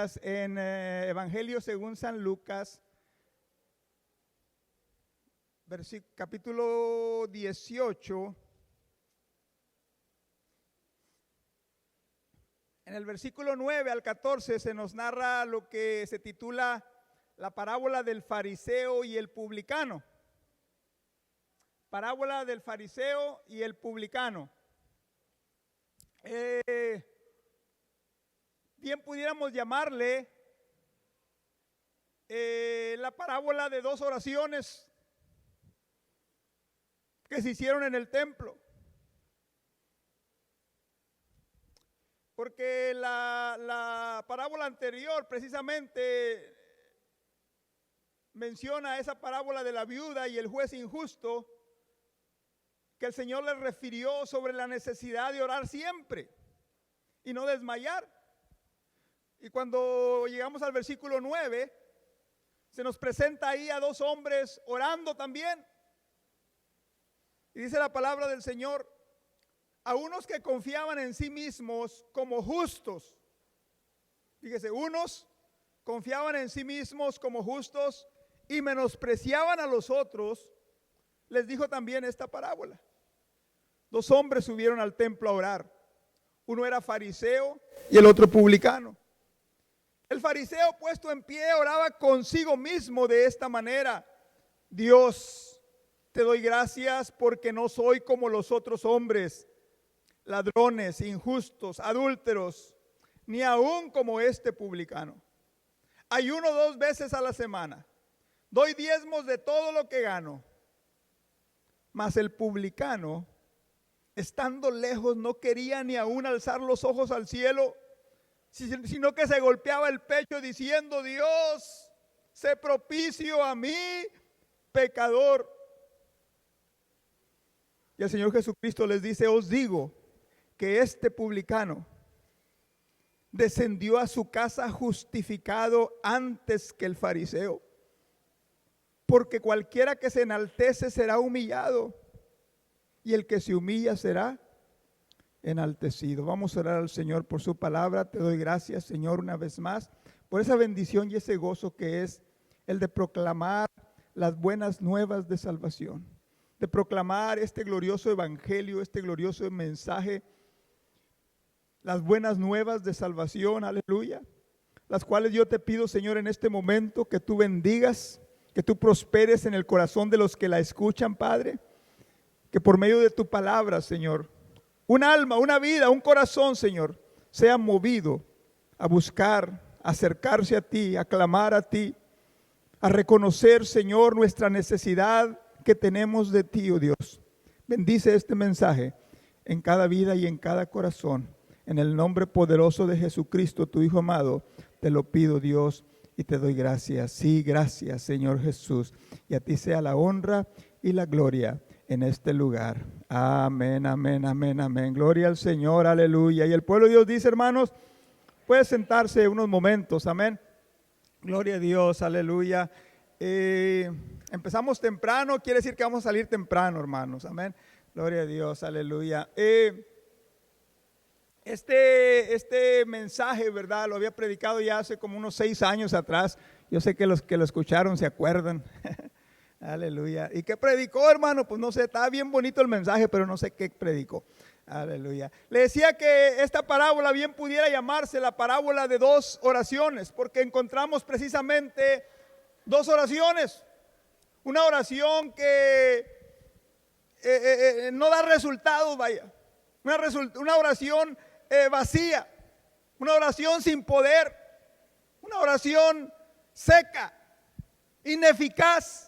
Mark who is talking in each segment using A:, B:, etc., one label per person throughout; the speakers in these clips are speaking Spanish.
A: En Evangelio según San Lucas, capítulo 18, en el versículo 9 al 14 se nos narra lo que se titula la parábola del fariseo y el publicano. Parábola del fariseo y el publicano. Bien pudiéramos llamarle la parábola de dos oraciones que se hicieron en el templo. Porque la parábola anterior precisamente menciona esa parábola de la viuda y el juez injusto, que el Señor les refirió sobre la necesidad de orar siempre y no desmayar. Y cuando llegamos al versículo 9, se nos presenta ahí a dos hombres orando también. Y dice la palabra del Señor, a unos que confiaban en sí mismos como justos. Fíjese, unos confiaban en sí mismos como justos y menospreciaban a los otros. Les dijo también esta parábola. Dos hombres subieron al templo a orar. Uno era fariseo y el otro publicano. El fariseo, puesto en pie, oraba consigo mismo de esta manera: Dios, te doy gracias porque no soy como los otros hombres, ladrones, injustos, adúlteros, ni aún como este publicano. Ayuno 2 veces a la semana, doy diezmos de todo lo que gano. Mas el publicano, estando lejos, no quería ni aún alzar los ojos al cielo, sino que se golpeaba el pecho diciendo: Dios, sé propicio a mí, pecador. Y el Señor Jesucristo les dice: os digo que este publicano descendió a su casa justificado antes que el fariseo, porque cualquiera que se enaltece será humillado, y el que se humilla será enaltecido. Vamos a orar al Señor por su palabra. Te doy gracias, Señor, una vez más por esa bendición y ese gozo que es el de proclamar las buenas nuevas de salvación, de proclamar este glorioso evangelio, este glorioso mensaje, las buenas nuevas de salvación, aleluya, las cuales yo te pido, Señor, en este momento que tú bendigas, que tú prosperes en el corazón de los que la escuchan, Padre, que por medio de tu palabra, Señor, un alma, una vida, un corazón, Señor, sea movido a buscar, a acercarse a ti, a clamar a ti, a reconocer, Señor, nuestra necesidad que tenemos de ti, oh Dios. Bendice este mensaje en cada vida y en cada corazón. En el nombre poderoso de Jesucristo, tu Hijo amado, te lo pido, Dios, y te doy gracias. Sí, gracias, Señor Jesús. Y a ti sea la honra y la gloria en este lugar. Amén, amén, amén, amén. Gloria al Señor, aleluya. Y el pueblo de Dios dice, hermanos, puede sentarse unos momentos, amén. Gloria a Dios, aleluya. Empezamos temprano, quiere decir que vamos a salir temprano, hermanos, amén. Gloria a Dios, aleluya. Este mensaje, ¿verdad? Lo había predicado ya hace como unos 6 años atrás. Yo sé que los que lo escucharon se acuerdan. Aleluya. ¿Y qué predicó, hermano? Pues no sé, estaba bien bonito el mensaje, pero no sé qué predicó. Aleluya. Le decía que esta parábola bien pudiera llamarse la parábola de 2 oraciones, porque encontramos precisamente 2 oraciones. Una oración que no da resultados, vaya. Una oración vacía, una oración sin poder, una oración seca, ineficaz.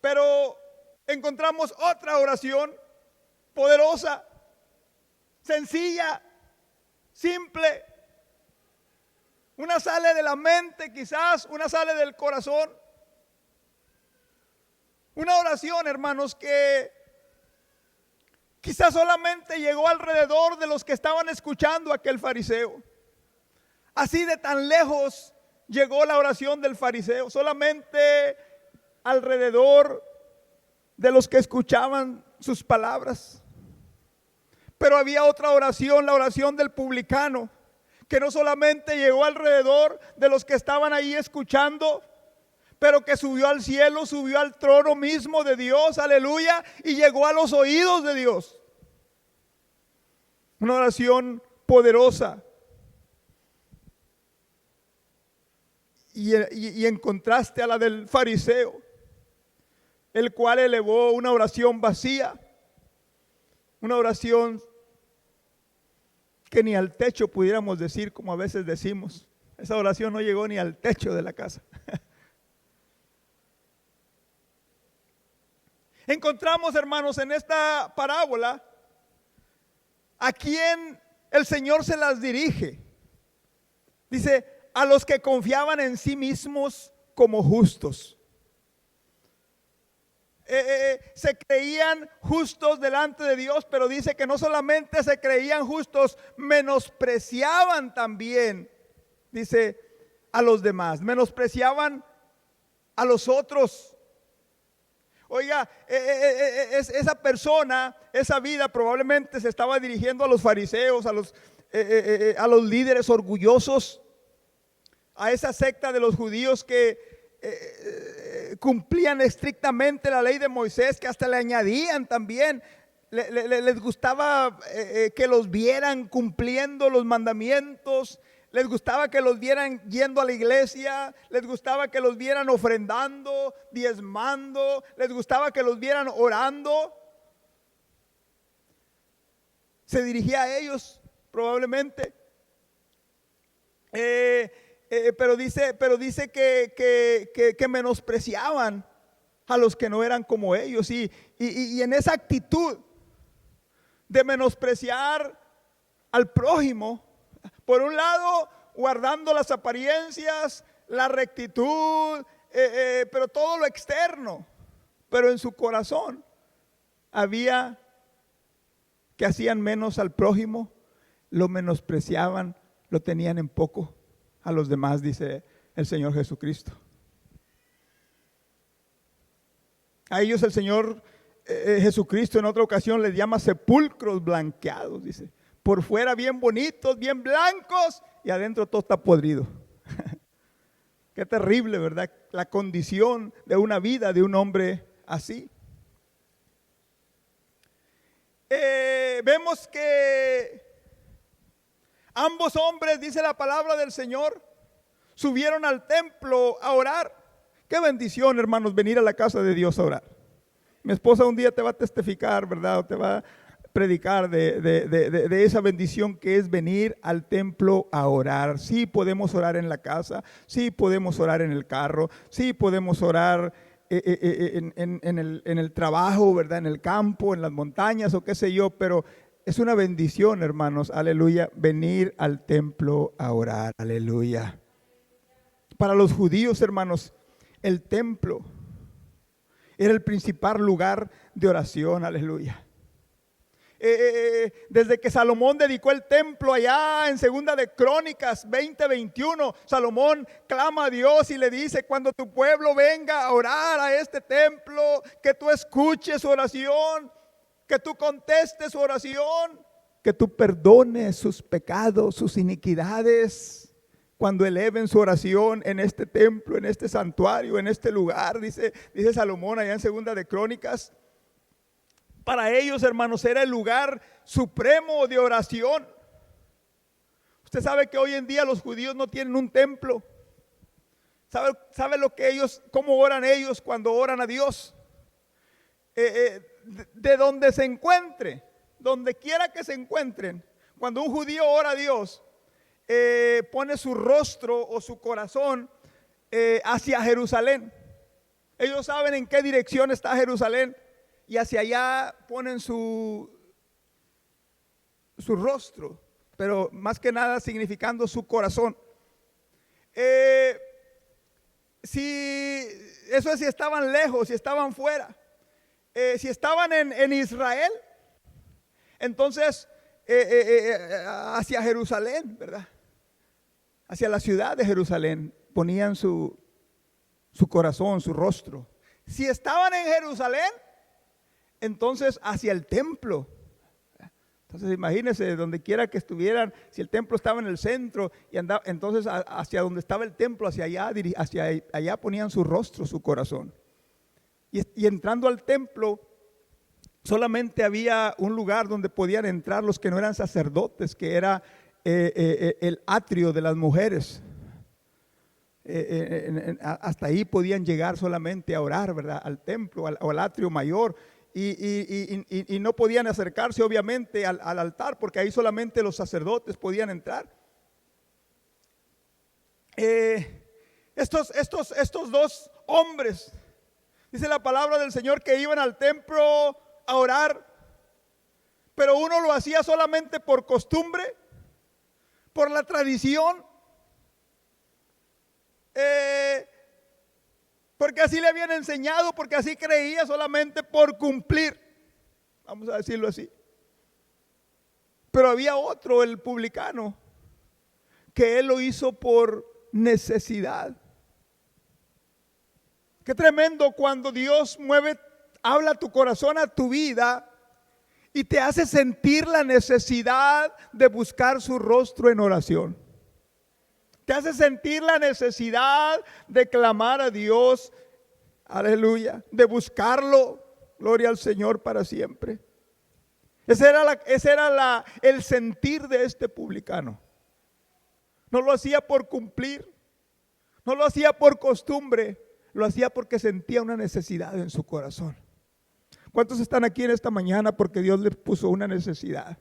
A: Pero encontramos otra oración poderosa, sencilla, simple. Una sale de la mente quizás, una sale del corazón. Una oración, hermanos, que quizás solamente llegó alrededor de los que estaban escuchando a aquel fariseo. Así de tan lejos llegó la oración del fariseo, solamente alrededor de los que escuchaban sus palabras. Pero había otra oración, la oración del publicano, que no solamente llegó alrededor de los que estaban ahí escuchando, pero que subió al cielo, subió al trono mismo de Dios, aleluya, y llegó a los oídos de Dios. Una oración poderosa. Y en contraste a la del fariseo, el cual elevó una oración vacía, una oración que ni al techo pudiéramos decir, como a veces decimos. Esa oración no llegó ni al techo de la casa. Encontramos, hermanos, en esta parábola a quien el Señor se las dirige. Dice, a los que confiaban en sí mismos como justos. Se creían justos delante de Dios, pero dice que no solamente se creían justos, menospreciaban también, dice, a los demás, menospreciaban a los otros. Oiga, esa persona, esa vida probablemente se estaba dirigiendo a los fariseos, a los líderes orgullosos, a esa secta de los judíos que cumplían estrictamente la ley de Moisés, que hasta le añadían también, les gustaba que los vieran cumpliendo los mandamientos, les gustaba que los vieran yendo a la iglesia, les gustaba que los vieran ofrendando, diezmando, les gustaba que los vieran orando. Se dirigía a ellos probablemente. Pero dice que menospreciaban a los que no eran como ellos. Y en esa actitud de menospreciar al prójimo, por un lado guardando las apariencias, la rectitud, pero todo lo externo, pero en su corazón había que hacían menos al prójimo, lo menospreciaban, lo tenían en poco a los demás, dice el Señor Jesucristo. A ellos el Señor Jesucristo en otra ocasión les llama sepulcros blanqueados, dice. Por fuera bien bonitos, bien blancos, y adentro todo está podrido. Qué terrible, ¿verdad? La condición de una vida de un hombre así. Vemos que ambos hombres, dice la palabra del Señor, subieron al templo a orar. Qué bendición, hermanos, venir a la casa de Dios a orar. Mi esposa un día te va a testificar, ¿verdad? O te va a predicar de esa bendición que es venir al templo a orar. Sí podemos orar en la casa, sí podemos orar en el carro, sí podemos orar en el trabajo, ¿verdad? En el campo, en las montañas o qué sé yo, pero es una bendición, hermanos, aleluya, venir al templo a orar, aleluya. Para los judíos, hermanos, el templo era el principal lugar de oración, aleluya. Desde que Salomón dedicó el templo allá en Segunda de Crónicas 20:21, Salomón clama a Dios y le dice: cuando tu pueblo venga a orar a este templo, que tú escuches su oración, que tú contestes su oración, que tú perdones sus pecados, sus iniquidades, cuando eleven su oración en este templo, en este santuario, en este lugar, dice Salomón allá en Segunda de Crónicas. Para ellos, hermanos, era el lugar supremo de oración. Usted sabe que hoy en día los judíos no tienen un templo. ¿Sabe lo que ellos, cómo oran ellos cuando oran a Dios? De donde se encuentre, donde quiera que se encuentren, cuando un judío ora a Dios, pone su rostro o su corazón hacia Jerusalén. Ellos saben en qué dirección está Jerusalén y hacia allá ponen su rostro, pero más que nada significando su corazón. Si estaban lejos, si estaban fuera, si estaban en Israel, entonces hacia Jerusalén, ¿verdad? Hacia la ciudad de Jerusalén ponían su corazón, su rostro. Si estaban en Jerusalén, entonces hacia el templo, Entonces imagínense, donde quiera que estuvieran, si el templo estaba en el centro, y andaba, entonces hacia donde estaba el templo, hacia allá ponían su rostro, su corazón. Y entrando al templo, solamente había un lugar donde podían entrar los que no eran sacerdotes, que era el atrio de las mujeres. Hasta ahí podían llegar solamente a orar, ¿verdad? Al templo o al atrio mayor. Y no podían acercarse obviamente al altar, porque ahí solamente los sacerdotes podían entrar. Estos dos hombres, dice la palabra del Señor, que iban al templo a orar, pero uno lo hacía solamente por costumbre, por la tradición, porque así le habían enseñado, porque así creía, solamente por cumplir, vamos a decirlo así. Pero había otro, el publicano, que él lo hizo por necesidad. Qué tremendo cuando Dios habla a tu corazón, a tu vida, y te hace sentir la necesidad de buscar su rostro en oración. Te hace sentir la necesidad de clamar a Dios, aleluya, de buscarlo, gloria al Señor para siempre. Ese era el sentir de este publicano. No lo hacía por cumplir, no lo hacía por costumbre, lo hacía porque sentía una necesidad en su corazón. ¿Cuántos están aquí en esta mañana porque Dios les puso una necesidad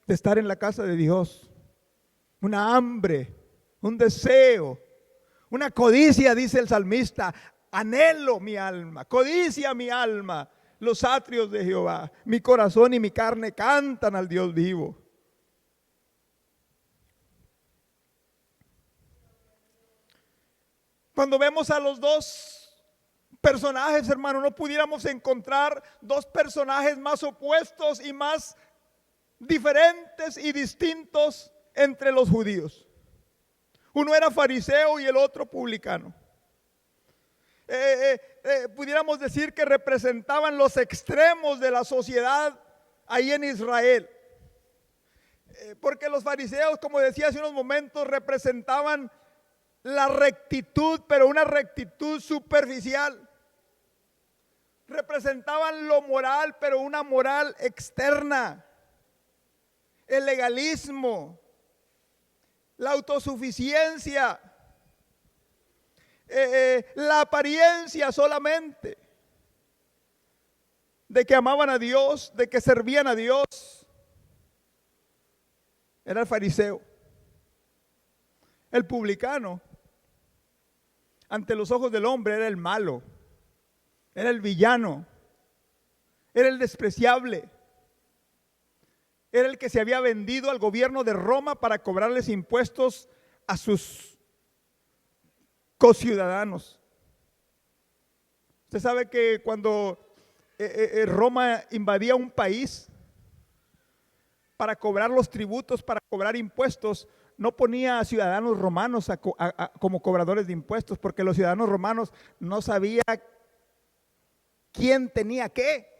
A: de estar en la casa de Dios? Una hambre, un deseo, una codicia, dice el salmista: anhelo mi alma, codicia mi alma los atrios de Jehová. Mi corazón y mi carne cantan al Dios vivo. Cuando vemos a los dos personajes, hermano, no pudiéramos encontrar dos personajes más opuestos y más diferentes y distintos entre los judíos. Uno era fariseo y el otro publicano. Pudiéramos decir que representaban los extremos de la sociedad ahí en Israel. Porque los fariseos, como decía hace unos momentos, representaban la rectitud, pero una rectitud superficial. Representaban lo moral, pero una moral externa. El legalismo, la autosuficiencia, la apariencia solamente de que amaban a Dios, de que servían a Dios. Era el fariseo. El publicano, ante los ojos del hombre, era el malo, era el villano, era el despreciable, era el que se había vendido al gobierno de Roma para cobrarles impuestos a sus conciudadanos. Usted sabe que cuando Roma invadía un país, para cobrar los tributos, para cobrar impuestos, no ponía a ciudadanos romanos como cobradores de impuestos, porque los ciudadanos romanos no sabían quién tenía qué.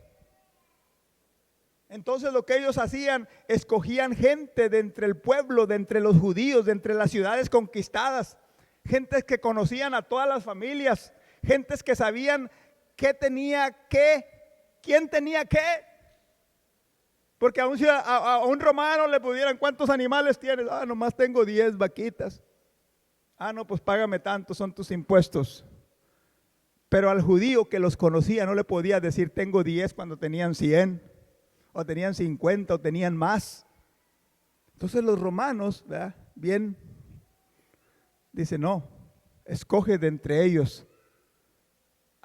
A: Entonces lo que ellos hacían, escogían gente de entre el pueblo, de entre los judíos, de entre las ciudades conquistadas, gentes que conocían a todas las familias, gentes que sabían qué tenía qué, quién tenía qué. Porque a un romano le pudieran: ¿cuántos animales tienes? Nomás tengo 10 vaquitas. No, pues págame tanto, son tus impuestos. Pero al judío que los conocía no le podía decir: tengo 10 cuando tenían 100, o tenían 50, o tenían más. Entonces los romanos, ¿verdad? Bien, dice: no, escoge de entre ellos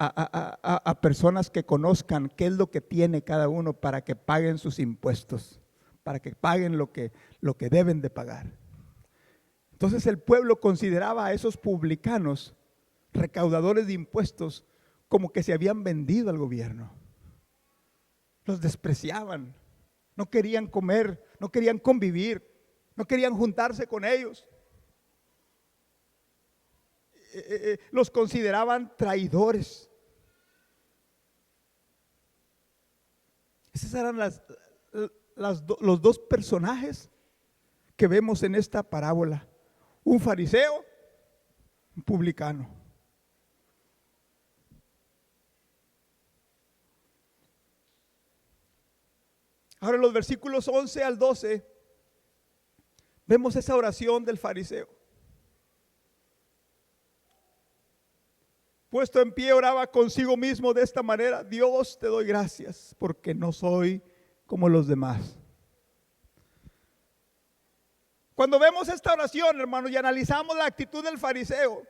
A: a personas que conozcan qué es lo que tiene cada uno, para que paguen sus impuestos, para que paguen lo que deben de pagar. Entonces el pueblo consideraba a esos publicanos, recaudadores de impuestos, como que se habían vendido al gobierno. Los despreciaban, no querían comer, no querían convivir, no querían juntarse con ellos. Los consideraban traidores. Esas eran los dos personajes que vemos en esta parábola: un fariseo, un publicano. Ahora en los versículos 11 al 12 vemos esa oración del fariseo. Puesto en pie, oraba consigo mismo de esta manera: Dios, te doy gracias porque no soy como los demás. Cuando vemos esta oración, hermanos, y analizamos la actitud del fariseo,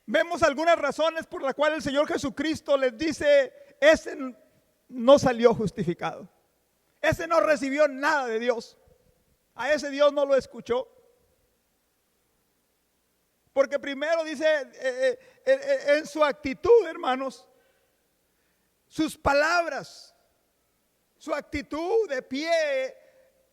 A: vemos algunas razones por las cuales el Señor Jesucristo les dice: ese no salió justificado, ese no recibió nada de Dios, a ese Dios no lo escuchó. Porque primero dice, en su actitud, hermanos, sus palabras, su actitud de pie,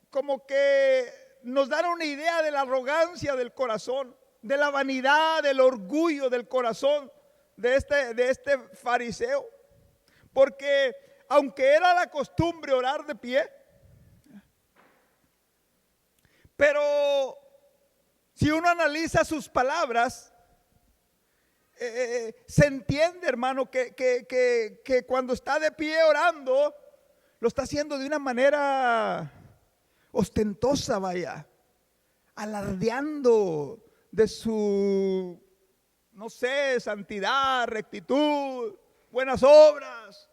A: como que nos dan una idea de la arrogancia del corazón, de la vanidad, del orgullo del corazón de este fariseo. Porque aunque era la costumbre orar de pie, pero si uno analiza sus palabras, se entiende, hermano, que cuando está de pie orando, lo está haciendo de una manera ostentosa, vaya, alardeando de su, no sé, santidad, rectitud, buenas obras.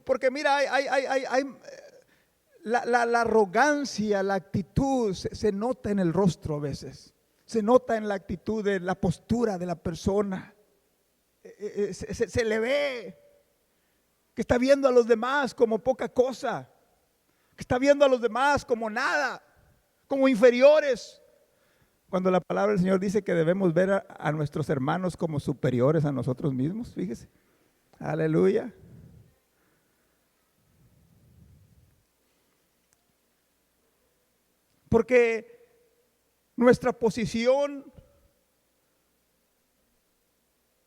A: Porque mira, hay la arrogancia, la actitud se nota en el rostro a veces, se nota en la actitud de la postura de la persona. Se le ve que está viendo a los demás como poca cosa, que está viendo a los demás como nada, como inferiores, cuando la palabra del Señor dice que debemos ver a nuestros hermanos como superiores a nosotros mismos. Fíjese, aleluya. Porque nuestra posición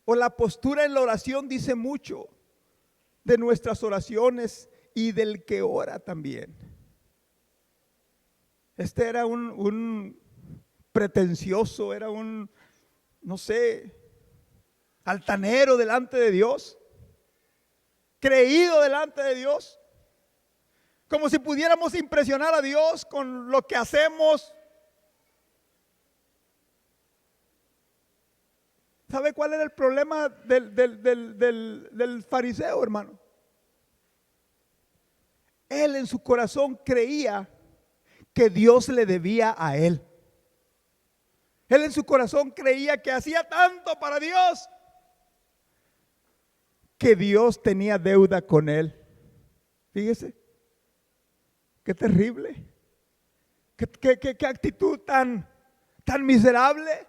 A: o la postura en la oración dice mucho de nuestras oraciones y del que ora también. Este era un pretencioso, era un, no sé, altanero delante de Dios, creído delante de Dios, como si pudiéramos impresionar a Dios con lo que hacemos. ¿Sabe cuál era el problema del fariseo, hermano? Él en su corazón creía que Dios le debía a él. Él en su corazón creía que hacía tanto para Dios que Dios tenía deuda con él. Fíjese, qué terrible, qué actitud tan miserable.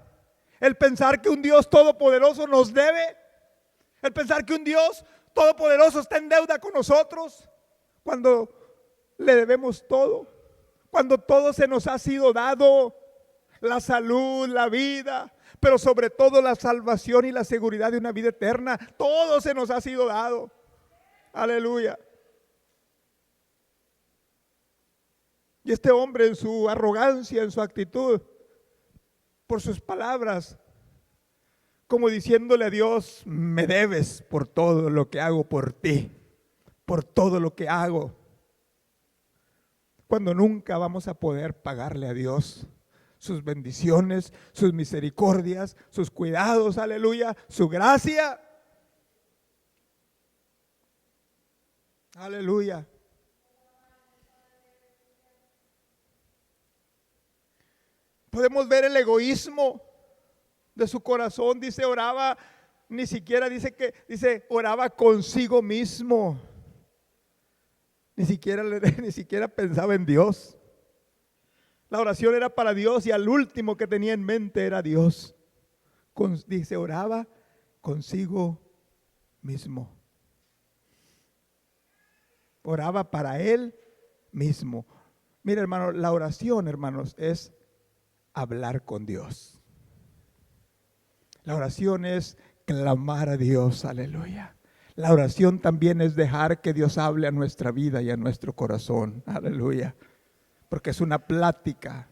A: El pensar que un Dios todopoderoso nos debe, el pensar que un Dios todopoderoso está en deuda con nosotros, cuando le debemos todo, cuando todo se nos ha sido dado, la salud, la vida, pero sobre todo la salvación y la seguridad de una vida eterna. Todo se nos ha sido dado. Aleluya. Y este hombre, en su arrogancia, en su actitud, por sus palabras, como diciéndole a Dios: me debes por todo lo que hago por ti, por todo lo que hago, cuando nunca vamos a poder pagarle a Dios sus bendiciones, sus misericordias, sus cuidados, aleluya, su gracia. Aleluya. Podemos ver el egoísmo de su corazón. Dice, oraba, ni siquiera dice oraba consigo mismo. Ni siquiera pensaba en Dios. La oración era para Dios y al último que tenía en mente era Dios. Dice, oraba consigo mismo. Oraba para él mismo. Mira, hermano, la oración, hermanos, es hablar con Dios. La oración es clamar a Dios, aleluya. La oración también es dejar que Dios hable a nuestra vida y a nuestro corazón. Aleluya. Porque es una plática.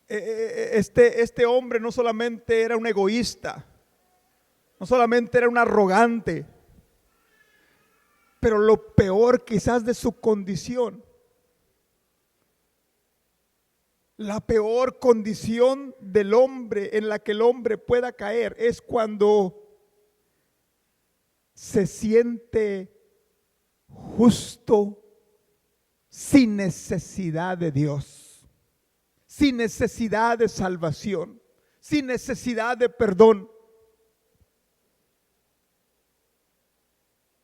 A: Este hombre no solamente era un egoísta, no solamente era un arrogante, pero lo peor quizás de su condición, la peor condición del hombre en la que el hombre pueda caer es cuando se siente justo sin necesidad de Dios, sin necesidad de salvación, sin necesidad de perdón.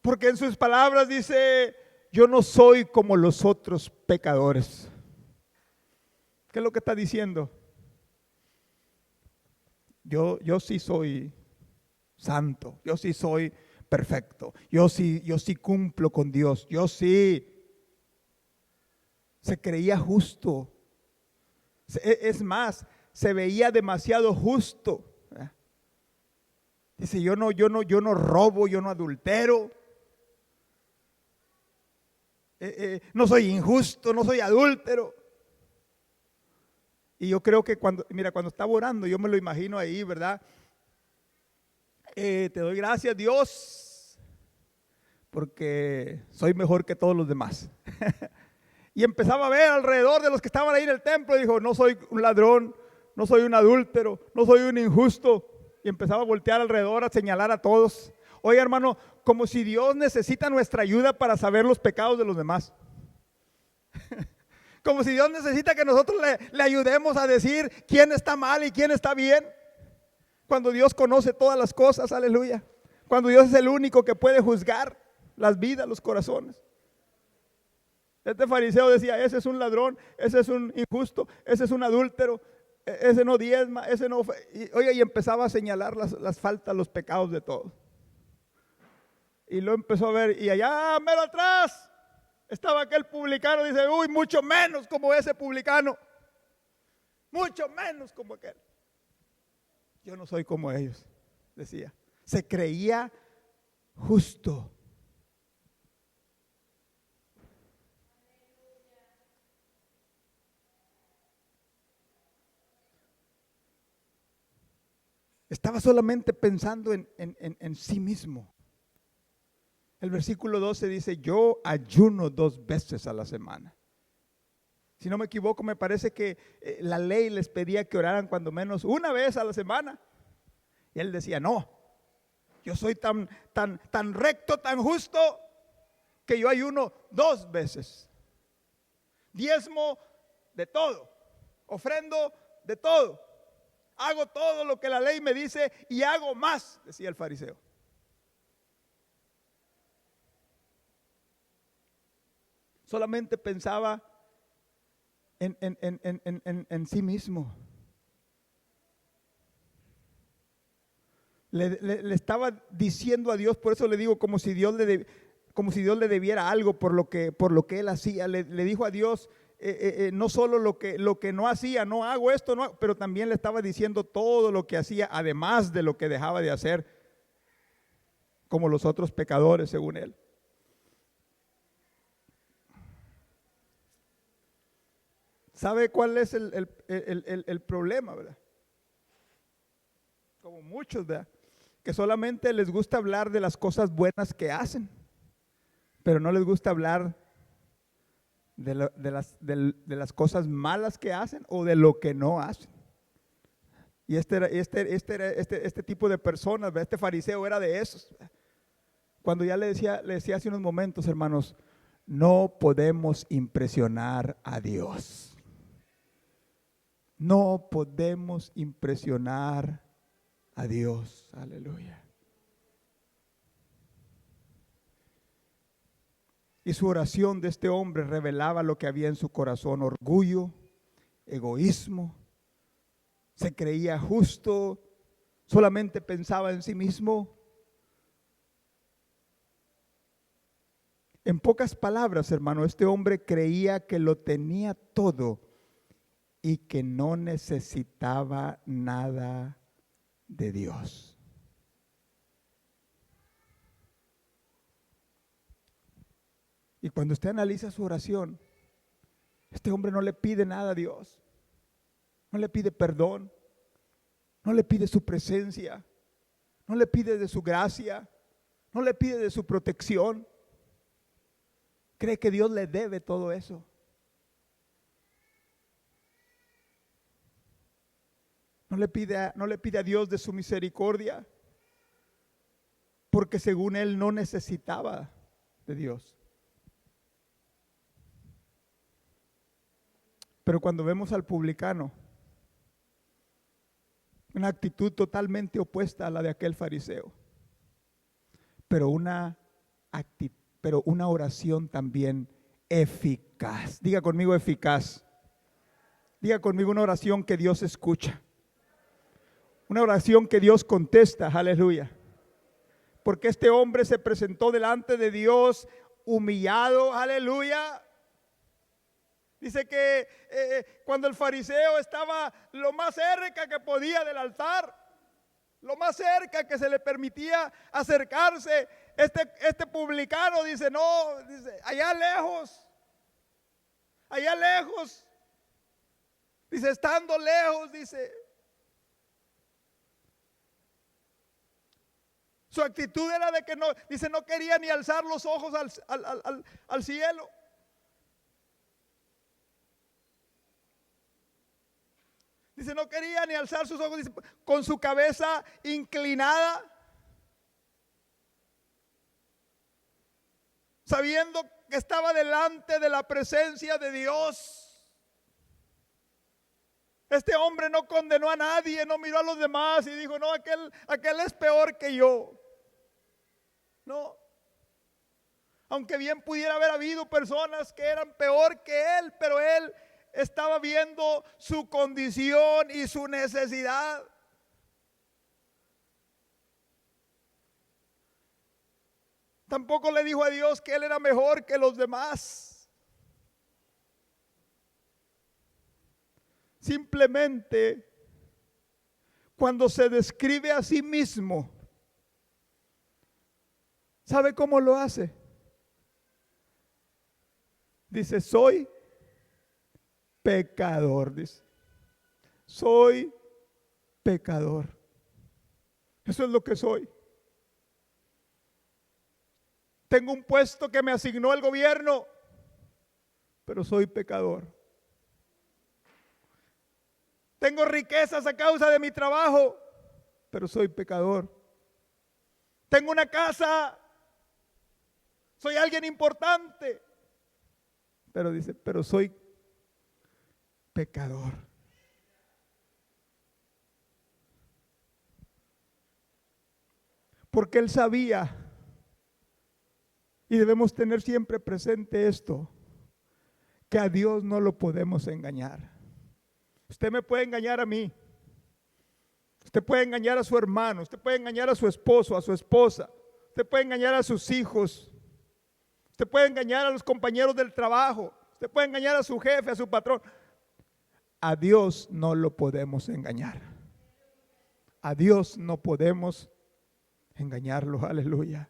A: Porque en sus palabras dice, yo no soy como los otros pecadores. ¿Qué es lo que está diciendo? Yo sí soy santo, yo sí soy perfecto, yo sí cumplo con Dios, yo sí. Se creía justo. Es más, se veía demasiado justo. Dice, yo no robo, yo no adultero. No soy injusto, no soy adúltero. Y yo creo que cuando estaba orando, yo me lo imagino ahí, ¿verdad? Te doy gracias, Dios, porque soy mejor que todos los demás. Y empezaba a ver alrededor de los que estaban ahí en el templo, y dijo, no soy un ladrón, no soy un adúltero, no soy un injusto. Y empezaba a voltear alrededor, a señalar a todos. Oye, hermano, como si Dios necesita nuestra ayuda para saber los pecados de los demás. Como si Dios necesita que nosotros le ayudemos a decir quién está mal y quién está bien. Cuando Dios conoce todas las cosas, aleluya. Cuando Dios es el único que puede juzgar las vidas, los corazones. Este fariseo decía, ese es un ladrón, ese es un injusto, ese es un adúltero, ese no diezma, ese no... Y empezaba a señalar las faltas, los pecados de todos. Y lo empezó a ver, y allá, mero atrás, estaba aquel publicano, dice, uy, mucho menos como ese publicano, mucho menos como aquel. Yo no soy como ellos, decía. Se creía justo. Estaba solamente pensando en sí mismo. El versículo 12 dice, yo ayuno 2 veces a la semana. Si no me equivoco, me parece que la ley les pedía que oraran cuando menos una vez a la semana. Y él decía, no, yo soy tan recto, tan justo, que yo ayuno 2 veces. Diezmo de todo, ofrendo de todo. Hago todo lo que la ley me dice y hago más, decía el fariseo. Solamente pensaba en sí mismo. Le estaba diciendo a Dios, por eso le digo, como si Dios le debiera algo por lo que él hacía. Le dijo a Dios, no solo lo que no hacía, no hago esto, no, pero también le estaba diciendo todo lo que hacía, además de lo que dejaba de hacer, como los otros pecadores, según él. ¿Sabe cuál es el problema, verdad? Como muchos, ¿verdad? Que solamente les gusta hablar de las cosas buenas que hacen, pero no les gusta hablar de las cosas malas que hacen o de lo que no hacen. Y este tipo de personas, ¿verdad? Este fariseo era de esos. Cuando ya le decía hace unos momentos, hermanos, no podemos impresionar a Dios. No podemos impresionar a Dios. Aleluya. Y su oración de este hombre revelaba lo que había en su corazón: orgullo, egoísmo. Se creía justo, solamente pensaba en sí mismo. En pocas palabras, hermano, este hombre creía que lo tenía todo y que no necesitaba nada de Dios. Y cuando usted analiza su oración, este hombre no le pide nada a Dios. No le pide perdón. No le pide su presencia. No le pide de su gracia. No le pide de su protección. Cree que Dios le debe todo eso. No le pide a Dios de su misericordia, porque según él no necesitaba de Dios. Pero cuando vemos al publicano, una actitud totalmente opuesta a la de aquel fariseo, pero una oración también eficaz. Diga conmigo eficaz. Diga conmigo una oración que Dios escucha. Una oración que Dios contesta, aleluya. Porque este hombre se presentó delante de Dios humillado, aleluya. Dice que cuando el fariseo estaba lo más cerca que podía del altar, lo más cerca que se le permitía acercarse, este publicano dice, no, dice, allá lejos, dice, estando lejos, dice. Su actitud era de que no, dice, no quería ni alzar los ojos al cielo. Dice, no quería ni alzar sus ojos, dice, con su cabeza inclinada, sabiendo que estaba delante de la presencia de Dios. Este hombre no condenó a nadie, no miró a los demás y dijo, no, aquel es peor que yo. No. Aunque bien pudiera haber habido personas que eran peor que él, pero él estaba viendo su condición y su necesidad. Tampoco le dijo a Dios que él era mejor que los demás. Simplemente, cuando se describe a sí mismo, ¿sabe cómo lo hace? Dice, soy pecador, dice. Soy pecador. Eso es lo que soy. Tengo un puesto que me asignó el gobierno, pero soy pecador. Tengo riquezas a causa de mi trabajo, pero soy pecador. Tengo una casa, soy alguien importante, pero dice, pero soy pecador. Porque él sabía, y debemos tener siempre presente esto, que a Dios no lo podemos engañar. Usted me puede engañar a mí, usted puede engañar a su hermano, usted puede engañar a su esposo, a su esposa, usted puede engañar a sus hijos, usted puede engañar a los compañeros del trabajo, usted puede engañar a su jefe, a su patrón. A Dios no lo podemos engañar. A Dios no podemos engañarlo, aleluya.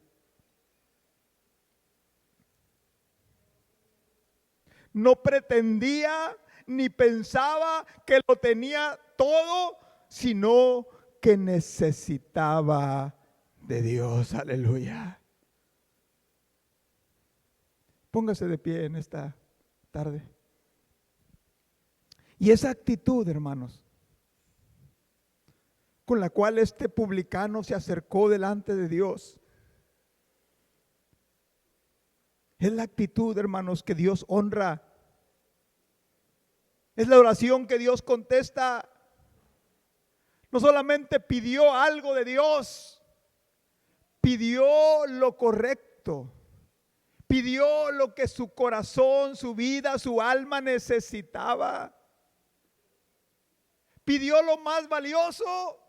A: No pretendía ni pensaba que lo tenía todo, sino que necesitaba de Dios, aleluya. Póngase de pie en esta tarde. Y esa actitud, hermanos, con la cual este publicano se acercó delante de Dios, es la actitud, hermanos, que Dios honra. Es la oración que Dios contesta. No solamente pidió algo de Dios, pidió lo correcto. Pidió lo que su corazón, su vida, su alma necesitaba. Pidió lo más valioso,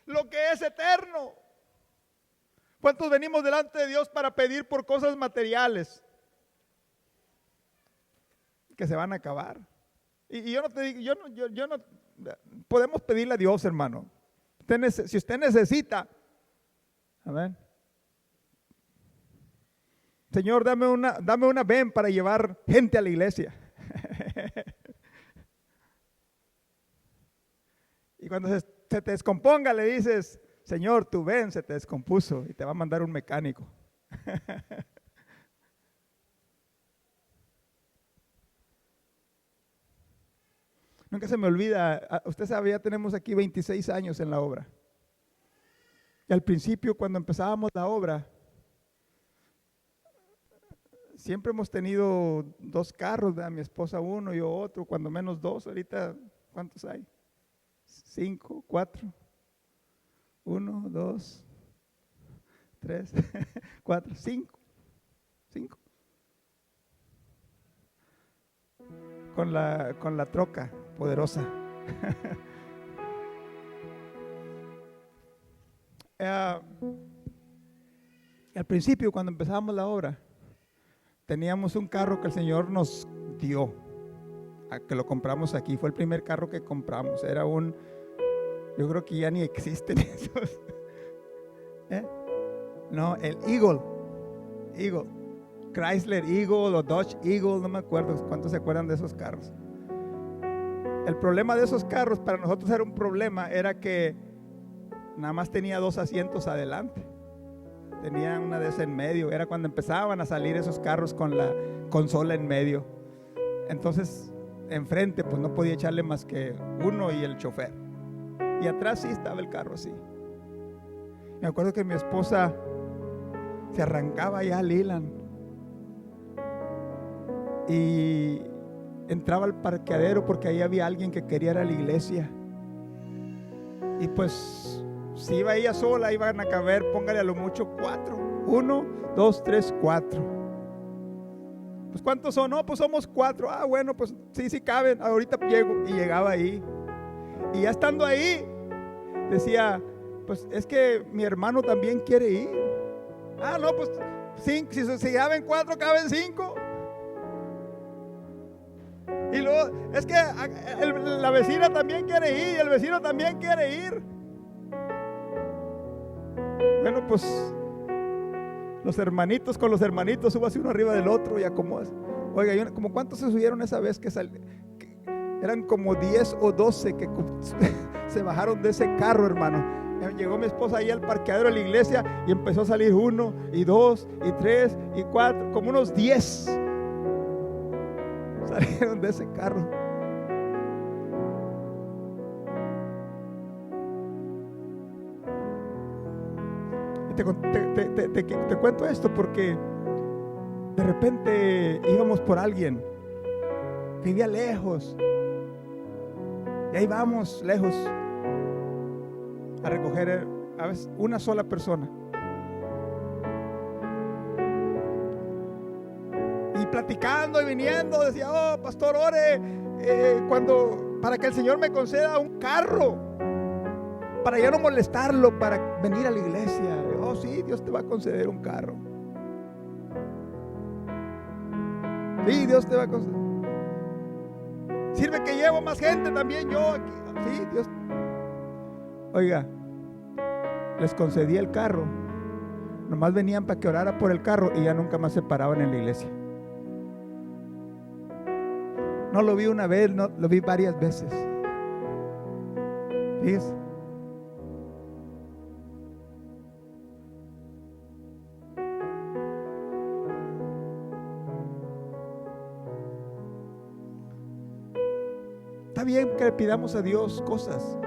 A: lo que es eterno. ¿Cuántos venimos delante de Dios para pedir por cosas materiales que se van a acabar? Y yo no te digo, yo no, podemos pedirle a Dios, hermano. Si usted necesita, amén. Señor, dame una ven para llevar gente a la iglesia. Y cuando se te descomponga, le dices, Señor, tu ven se te descompuso y te va a mandar un mecánico. Nunca se me olvida, usted sabe, ya tenemos aquí 26 años en la obra. Y al principio, cuando empezábamos la obra, siempre hemos tenido 2 carros, ¿verdad? Mi esposa uno, yo otro, cuando menos 2. Ahorita, ¿cuántos hay? 5, 4, 1, 2, 3, 4, 5. Con la troca poderosa. Al principio, cuando empezábamos la obra, teníamos un carro que el Señor nos dio, que lo compramos aquí. Fue el primer carro que compramos. Era yo creo que ya ni existen esos. No, el Eagle, Chrysler Eagle o Dodge Eagle, no me acuerdo cuántos se acuerdan de esos carros. El problema de esos carros para nosotros era un problema, era que nada más tenía 2 asientos adelante. Tenía una de esas en medio. Era cuando empezaban a salir esos carros con la consola en medio. Entonces, enfrente pues no podía echarle más que uno y el chofer. Y atrás sí estaba el carro así. Me acuerdo que mi esposa se arrancaba allá a Leland y entraba al parqueadero porque ahí había alguien que quería ir a la iglesia. Y pues si iba ella sola, iban a caber, póngale a lo mucho 4. 1, 2, 3, 4. Pues ¿cuántos son? No, pues somos 4. Ah, bueno, pues sí caben. Ahorita llego. Y llegaba ahí. Y ya estando ahí, decía, pues es que mi hermano también quiere ir. Ah, no, pues 5, si caben 4, caben 5. Y luego, es que la vecina también quiere ir y el vecino también quiere ir. Bueno, pues los hermanitos con los hermanitos, súbase uno arriba del otro y acomodas. Oiga, ¿como cuántos se subieron esa vez que eran como 10 o 12 que se bajaron de ese carro, hermano? Llegó mi esposa ahí al parqueadero de la iglesia y empezó a salir 1 y 2 y 3 y 4, como unos 10 salieron de ese carro. Te cuento esto porque de repente íbamos por alguien que vivía lejos y ahí vamos lejos a recoger a veces una sola persona. Y platicando y viniendo decía, oh pastor, ore para que el Señor me conceda un carro para ya no molestarlo, para venir a la iglesia. Oh sí, Dios te va a conceder un carro. Sí, Dios te va a conceder. Sirve que llevo más gente también yo aquí. Sí, Dios. Oiga, les concedí el carro. Nomás venían para que orara por el carro y ya nunca más se paraban en la iglesia. No lo vi una vez, no, lo vi varias veces. Fíjese. Está bien que le pidamos a Dios cosas.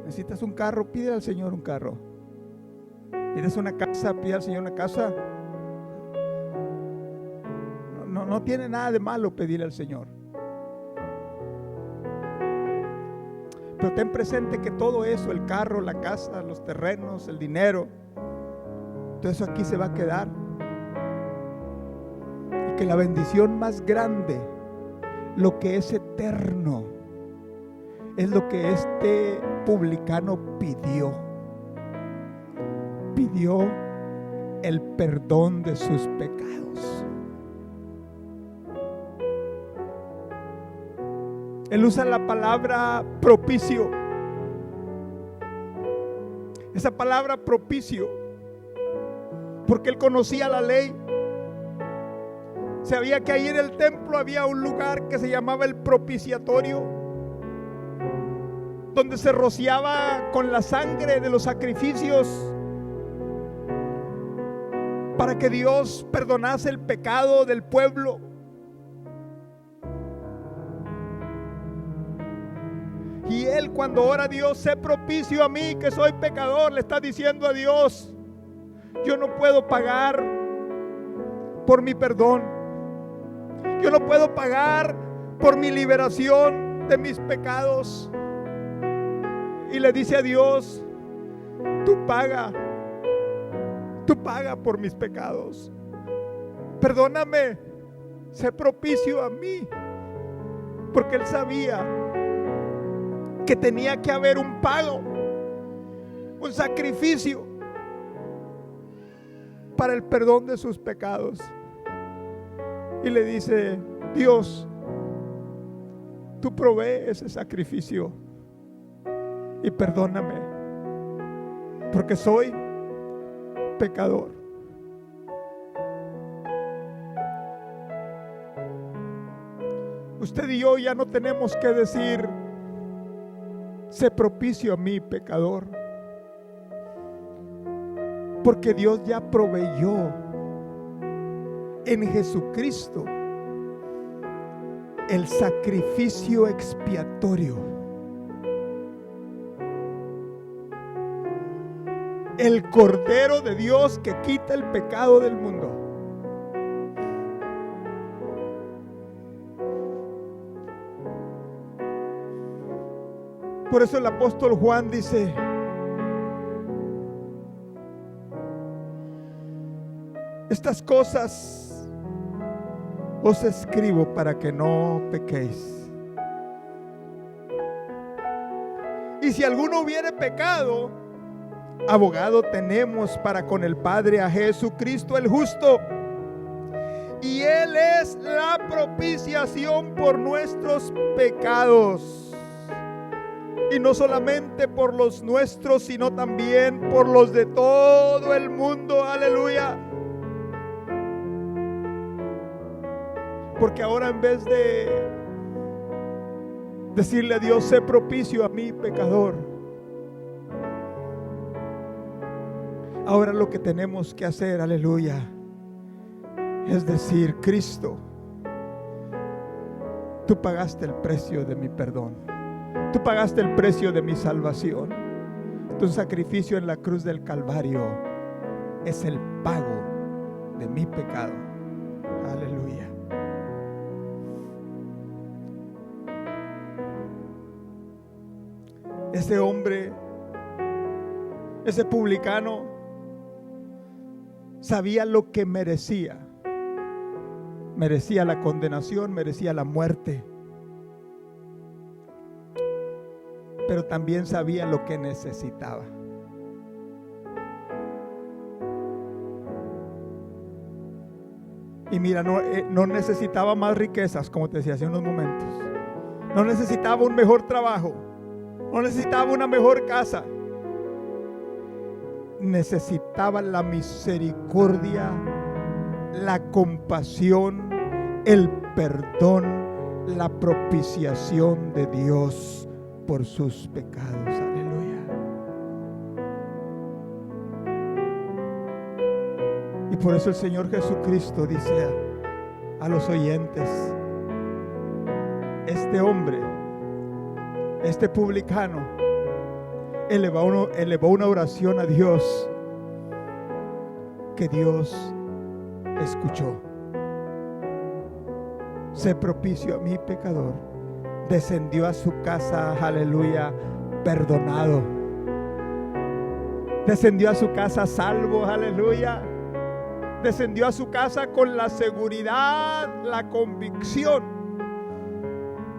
A: Necesitas un carro, pide al Señor un carro. ¿Quieres una casa? Pide al Señor una casa. No tiene nada de malo pedirle al Señor. Pero ten presente que todo eso, el carro, la casa, los terrenos, el dinero, todo eso aquí se va a quedar. Y que la bendición más grande, lo que es eterno, es lo que este publicano pidió. Pidió el perdón de sus pecados. Él usa la palabra propicio. Esa palabra propicio, porque él conocía la ley. Sabía que ahí en el templo había un lugar que se llamaba el propiciatorio, donde se rociaba con la sangre de los sacrificios para que Dios perdonase el pecado del pueblo. Y él, cuando ora a Dios, sé propicio a mí que soy pecador, le está diciendo a Dios: yo no puedo pagar por mi perdón, yo no puedo pagar por mi liberación de mis pecados. Y le dice a Dios: tú paga por mis pecados, perdóname, sé propicio a mí. Porque él sabía que tenía que haber un pago, un sacrificio para el perdón de sus pecados. Y le dice: Dios, tú provee ese sacrificio y perdóname, porque soy pecador. Usted y yo ya no tenemos que decir: sé propicio a mí, pecador, porque Dios ya proveyó en Jesucristo el sacrificio expiatorio, el Cordero de Dios que quita el pecado del mundo. Por eso el apóstol Juan dice: estas cosas os escribo para que no pequéis. Y si alguno hubiere pecado, abogado tenemos para con el Padre, a Jesucristo el justo. Y Él es la propiciación por nuestros pecados. Y no solamente por los nuestros, sino también por los de todo el mundo. Aleluya. Porque ahora, en vez de decirle a Dios: sé propicio a mí, pecador, ahora lo que tenemos que hacer, aleluya, es decir: Cristo, tú pagaste el precio de mi perdón, tú pagaste el precio de mi salvación. Tu sacrificio en la cruz del Calvario es el pago de mi pecado. Aleluya. Ese hombre, ese publicano, sabía lo que merecía. Merecía la condenación, merecía la muerte. Pero también sabía lo que necesitaba. Y mira, no necesitaba más riquezas, como te decía hace unos momentos. No necesitaba un mejor trabajo. No necesitaba una mejor casa. Necesitaba la misericordia, la compasión, el perdón, la propiciación de Dios por sus pecados. Aleluya. Y por eso el Señor Jesucristo dice a los oyentes: este hombre, este publicano, elevó una oración a Dios que Dios escuchó. Sé propicio a mi pecador. Descendió a su casa, aleluya, perdonado. Descendió a su casa salvo, aleluya. Descendió a su casa con la seguridad, la convicción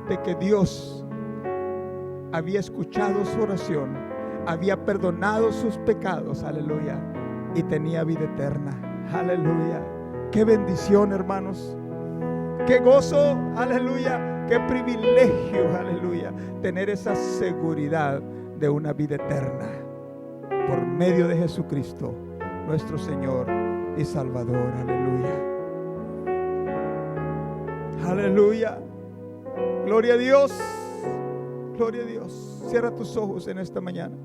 A: de que Dios había escuchado su oración, había perdonado sus pecados, aleluya, y tenía vida eterna, aleluya. Qué bendición, hermanos, qué gozo, aleluya, Qué privilegio, aleluya, tener esa seguridad de una vida eterna por medio de Jesucristo, nuestro Señor y Salvador. Aleluya. Aleluya. Gloria a Dios. Gloria a Dios. Cierra tus ojos en esta mañana.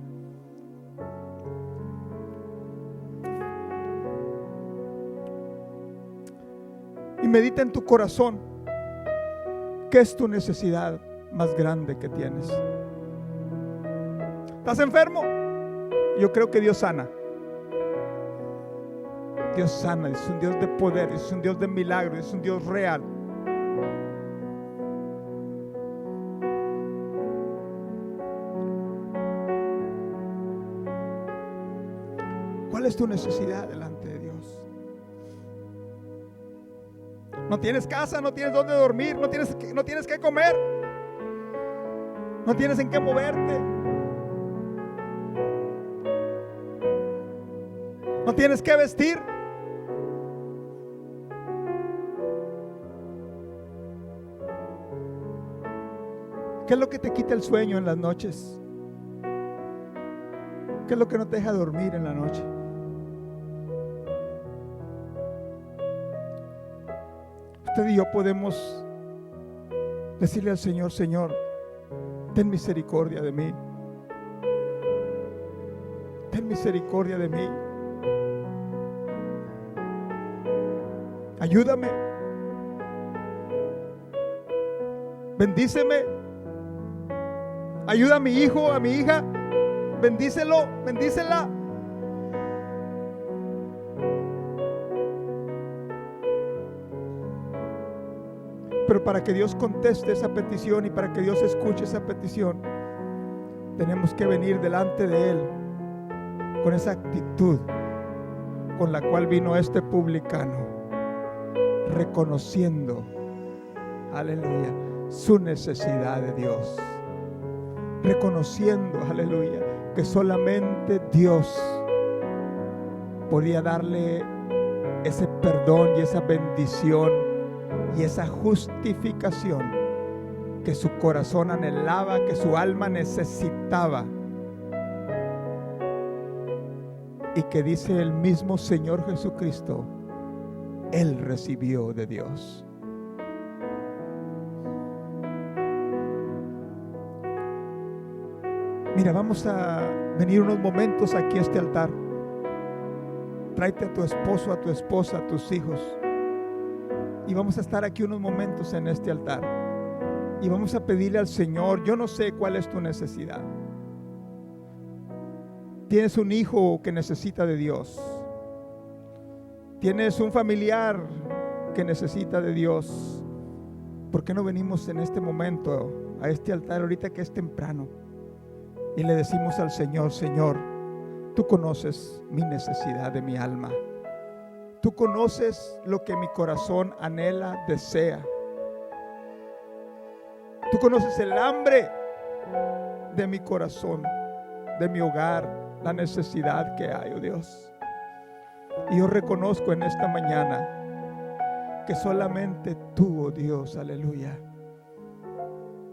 A: Y medita en tu corazón. ¿Qué es tu necesidad más grande que tienes? ¿Estás enfermo? Yo creo que Dios sana. Dios sana, es un Dios de poder, es un Dios de milagros, es un Dios real. ¿Cuál es tu necesidad delante de Dios? No tienes casa, no tienes dónde dormir, no tienes que comer, no tienes en qué moverte, no tienes que vestir. ¿Qué es lo que te quita el sueño en las noches? ¿Qué es lo que no te deja dormir en la noche? Usted y yo podemos decirle al Señor: Señor, ten misericordia de mí. Ten misericordia de mí. Ayúdame. Bendíceme. Ayuda a mi hijo, a mi hija. Bendícelo, bendícela. Pero para que Dios conteste esa petición y para que Dios escuche esa petición, tenemos que venir delante de Él con esa actitud con la cual vino este publicano, reconociendo, aleluya, su necesidad de Dios, reconociendo, aleluya, que solamente Dios podía darle ese perdón y esa bendición y esa justificación que su corazón anhelaba, que su alma necesitaba, y que dice el mismo Señor Jesucristo, Él recibió de Dios. Mira, vamos a venir unos momentos aquí a este altar. Tráete a tu esposo, a tu esposa, a tus hijos. Y vamos a estar aquí unos momentos en este altar. Y vamos a pedirle al Señor, yo no sé cuál es tu necesidad. Tienes un hijo que necesita de Dios. Tienes un familiar que necesita de Dios. ¿Por qué no venimos en este momento a este altar ahorita que es temprano? Y le decimos al Señor: Señor, tú conoces mi necesidad de mi alma. Tú conoces lo que mi corazón anhela, desea. Tú conoces el hambre de mi corazón, de mi hogar, la necesidad que hay, oh Dios. Y yo reconozco en esta mañana que solamente tú, oh Dios, aleluya,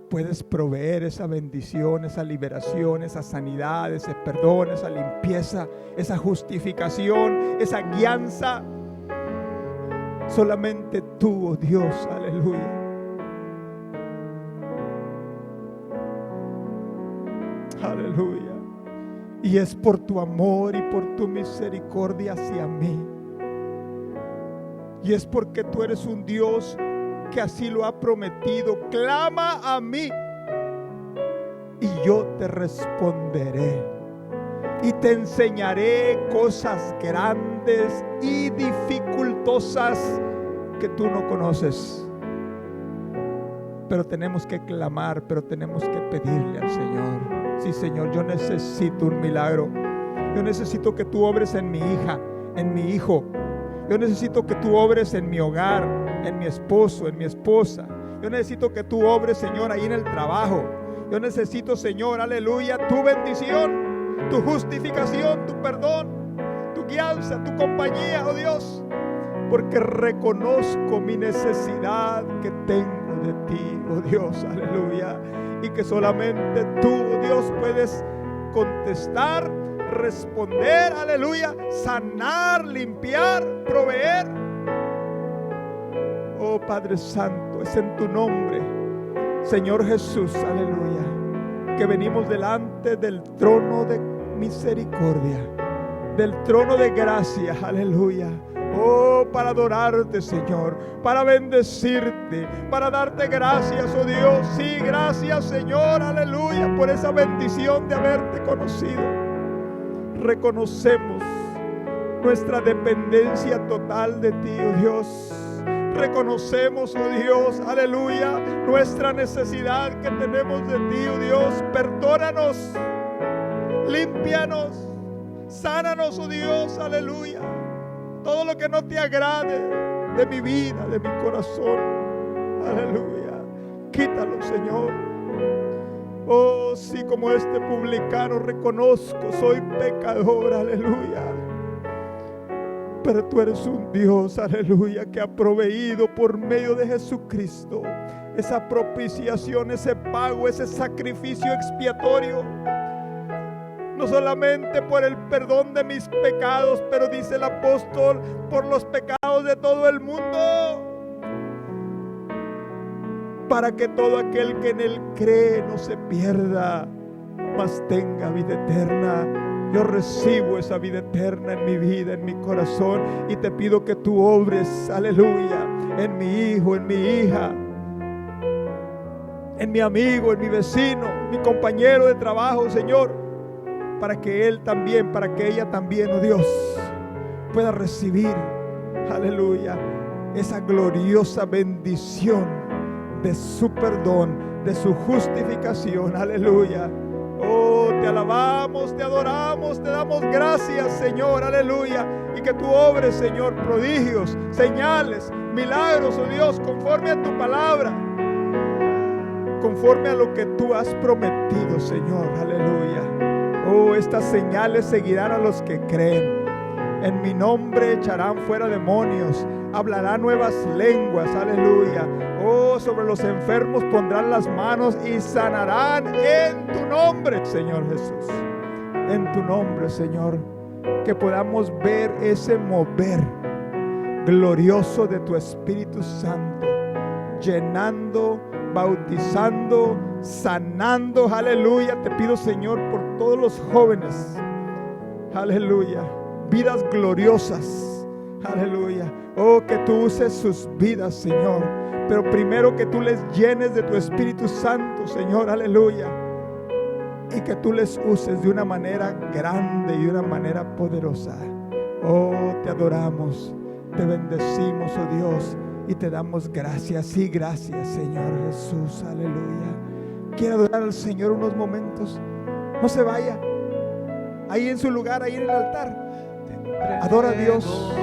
A: puedes proveer esa bendición, esa liberación, esa sanidad, ese perdón, esa limpieza, esa justificación, esa guianza. Solamente tú, oh Dios, aleluya. Aleluya. Y es por tu amor y por tu misericordia hacia mí. Y es porque tú eres un Dios que así lo ha prometido. Clama a mí y yo te responderé y te enseñaré cosas grandes y dificultosas que tú no conoces. Pero tenemos que clamar, pero tenemos que pedirle al Señor. Sí, Señor, yo necesito un milagro. Yo necesito que tú obres en mi hija, en mi hijo. Yo necesito que tú obres en mi hogar, en mi esposo, en mi esposa. Yo necesito que tú obres, Señor, ahí en el trabajo. Yo necesito, Señor, aleluya, tu bendición, tu justificación, tu perdón, tu guianza, tu compañía, oh Dios. Porque reconozco mi necesidad que tengo de ti, oh Dios, aleluya. Y que solamente tú, oh Dios, puedes contestar, responder, aleluya, sanar, limpiar, proveer. Oh Padre Santo, es en tu nombre, Señor Jesús, aleluya, que venimos delante del trono de misericordia, del trono de gracia, aleluya. Oh, para adorarte, Señor, para bendecirte, para darte gracias, oh Dios. Sí, gracias, Señor, aleluya, por esa bendición de haberte conocido. Reconocemos nuestra dependencia total de ti, oh Dios. Reconocemos, oh Dios, aleluya, nuestra necesidad que tenemos de ti, oh Dios. Perdónanos, límpianos, sánanos, oh Dios, aleluya. Todo lo que no te agrade de mi vida, de mi corazón, aleluya, quítalo, Señor. Oh, sí, como este publicano reconozco, soy pecador, aleluya. Pero tú eres un Dios, aleluya, que ha proveído por medio de Jesucristo esa propiciación, ese pago, ese sacrificio expiatorio. No solamente por el perdón de mis pecados, pero dice el apóstol, por los pecados de todo el mundo, para que todo aquel que en él cree no se pierda, mas tenga vida eterna. Yo recibo esa vida eterna en mi vida, en mi corazón, y te pido que tú obres, aleluya, en mi hijo, en mi hija, en mi amigo, en mi vecino, mi compañero de trabajo, Señor, para que él también, para que ella también, oh Dios, pueda recibir, aleluya, esa gloriosa bendición de su perdón, de su justificación, aleluya. Oh, te alabamos, te adoramos, te damos gracias, Señor, aleluya. Y que tú obres, Señor, prodigios, señales, milagros, oh Dios, conforme a tu palabra, conforme a lo que tú has prometido, Señor, aleluya. Oh, estas señales seguirán a los que creen. En mi nombre echarán fuera demonios, hablarán nuevas lenguas, aleluya. Oh, sobre los enfermos pondrán las manos y sanarán en tu nombre, Señor Jesús. En tu nombre, Señor, que podamos ver ese mover glorioso de tu Espíritu Santo, llenando, bautizando, sanando, aleluya. Te pido, Señor, por todos los jóvenes, aleluya, vidas gloriosas, aleluya. Oh, que tú uses sus vidas, Señor, pero primero que tú les llenes de tu Espíritu Santo, Señor, aleluya, y que tú les uses de una manera grande y de una manera poderosa. Oh, te adoramos, te bendecimos, oh Dios, y te damos gracias. Sí, gracias, Señor Jesús, aleluya. ¿Quiere adorar al Señor unos momentos? No se vaya, ahí en su lugar, ahí en el altar, adora a Dios.